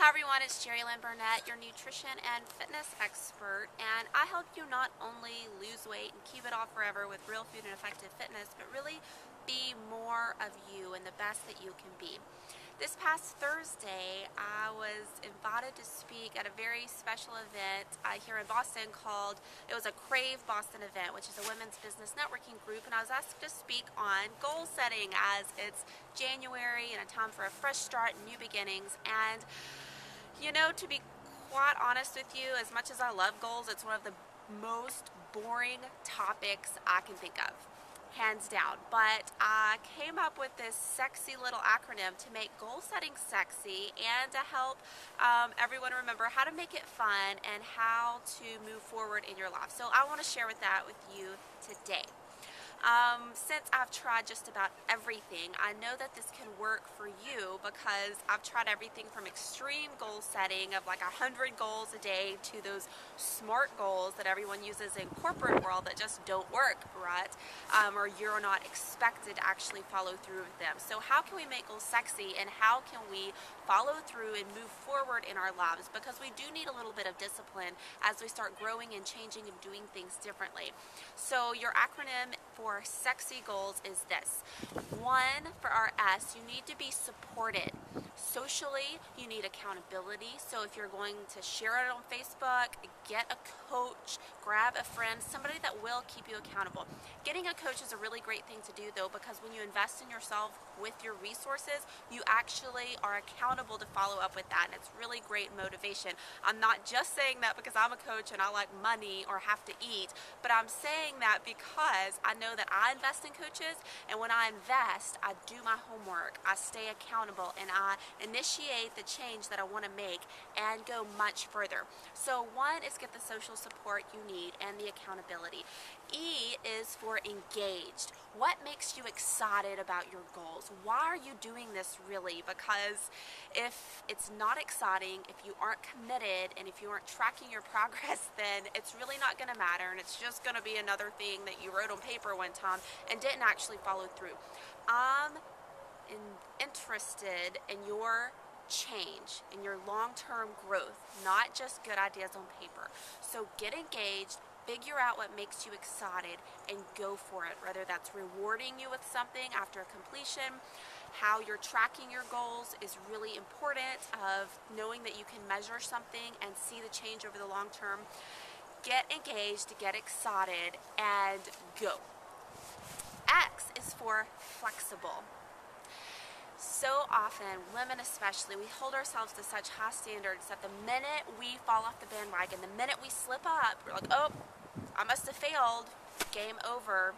Hi everyone, it's Jerry Lynn Burnett, your nutrition and fitness expert, and I help you not only lose weight and keep it off forever with real food and effective fitness, but really be more of you and the best that you can be. This past Thursday, I was invited to speak at a very special event here in Boston it was a Crave Boston event, which is a women's business networking group, and I was asked to speak on goal setting as it's January and a time for a fresh start and new beginnings. And you know, to be quite honest with you, as much as I love goals, it's one of the most boring topics I can think of, hands down. But I came up with this sexy little acronym to make goal setting sexy and to help everyone remember how to make it fun and how to move forward in your life. So I want to share with you today. Since I've tried just about everything, I know that this can work for you because I've tried everything from extreme goal setting of like 100 goals a day to those SMART goals that everyone uses in corporate world that just don't work, right? Or you're not expected to actually follow through with them. So how can we make goals sexy, and how can we follow through and move forward in our lives? Because we do need a little bit of discipline as we start growing and changing and doing things differently. So your acronym for sexy goals is this. One, for our S, you need to be supported. Socially, you need accountability. So if you're going to share it on Facebook, get a coach, grab a friend, somebody that will keep you accountable. Getting a coach is a really great thing to do though, because when you invest in yourself with your resources, you actually are accountable to follow up with that, and it's really great motivation. I'm not just saying that because I'm a coach and I like money or have to eat, but I'm saying that because I know that I invest in coaches, and when I invest, I do my homework, I stay accountable, and I initiate the change that I want to make and go much further. So one is get the social support you need and the accountability. E is for engaged. What makes you excited about your goals? Why are you doing this really? Because if it's not exciting, if you aren't committed, and if you aren't tracking your progress, then it's really not going to matter, and it's just going to be another thing that you wrote on paper one time and didn't actually follow through. I'm interested in your change, in your long-term growth, not just good ideas on paper. So get engaged, figure out what makes you excited, and go for it. Whether that's rewarding you with something after completion, how you're tracking your goals is really important, of knowing that you can measure something and see the change over the long term. Get engaged, get excited, and go. X is for flexible. So often, women especially, we hold ourselves to such high standards that the minute we fall off the bandwagon, the minute we slip up, we're like, oh, I must have failed, game over.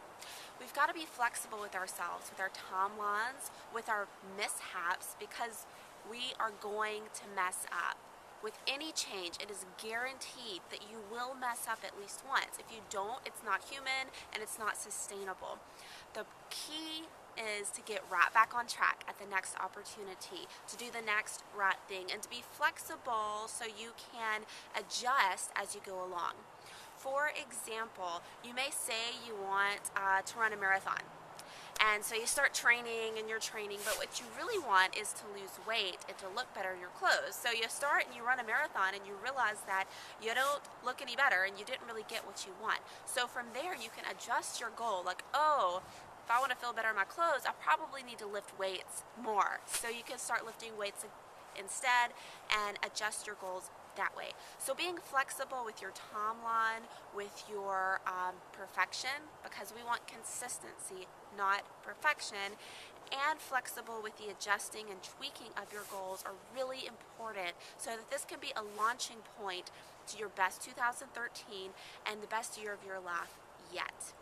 We've got to be flexible with ourselves, with our timelines, with our mishaps, because we are going to mess up. With any change, it is guaranteed that you will mess up at least once. If you don't, it's not human and it's not sustainable. The key is to get right back on track at the next opportunity, to do the next right thing, and to be flexible so you can adjust as you go along. For example, you may say you want to run a marathon. And so you start training and you're training, but what you really want is to lose weight and to look better in your clothes. So you start and you run a marathon and you realize that you don't look any better and you didn't really get what you want. So from there you can adjust your goal, like, oh, if I want to feel better in my clothes, I probably need to lift weights more. So you can start lifting weights instead and adjust your goals that way. So being flexible with your timeline, with your perfection, because we want consistency, not perfection, and flexible with the adjusting and tweaking of your goals are really important, so that this can be a launching point to your best 2013 and the best year of your life yet.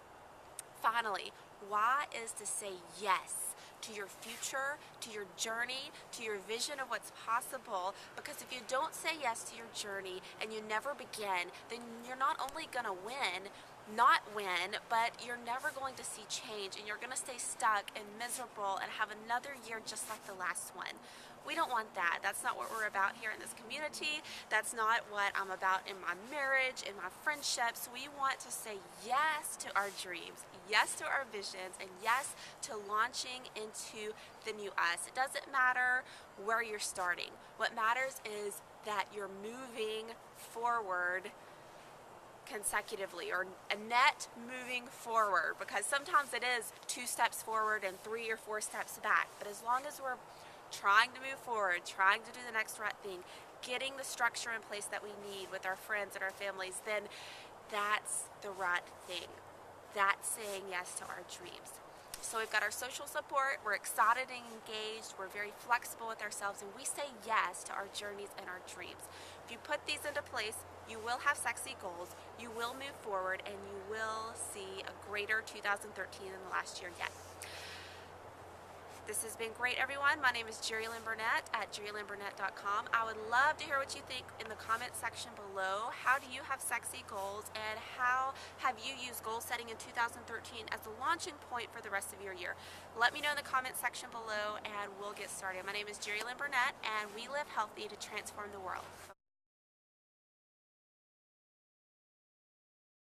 Finally, why is to say yes to your future, to your journey, to your vision of what's possible. Because if you don't say yes to your journey and you never begin, then you're not only going to win, not win, but you're never going to see change, and you're going to stay stuck and miserable and have another year just like the last one. We don't want that. That's not what we're about here in this community. That's not what I'm about in my marriage, in my friendships. We want to say yes to our dreams, yes to our visions, and yes to launching into the new us. It doesn't matter where you're starting. What matters is that you're moving forward consecutively, or a net moving forward, because sometimes it is 2 steps forward and 3 or 4 steps back. But as long as we're trying to move forward, trying to do the next right thing, getting the structure in place that we need with our friends and our families, then that's the right thing. That's saying yes to our dreams. So we've got our social support, we're excited and engaged, we're very flexible with ourselves, and we say yes to our journeys and our dreams. If you put these into place, you will have sexy goals, you will move forward, and you will see a greater 2013 than the last year yet. This has been great, everyone. My name is Jerry Lynn Burnett at jerrylynnburnett.com. I would love to hear what you think in the comment section below. How do you have sexy goals, and how have you used goal setting in 2013 as a launching point for the rest of your year? Let me know in the comment section below, and we'll get started. My name is Jerry Lynn Burnett, and we live healthy to transform the world.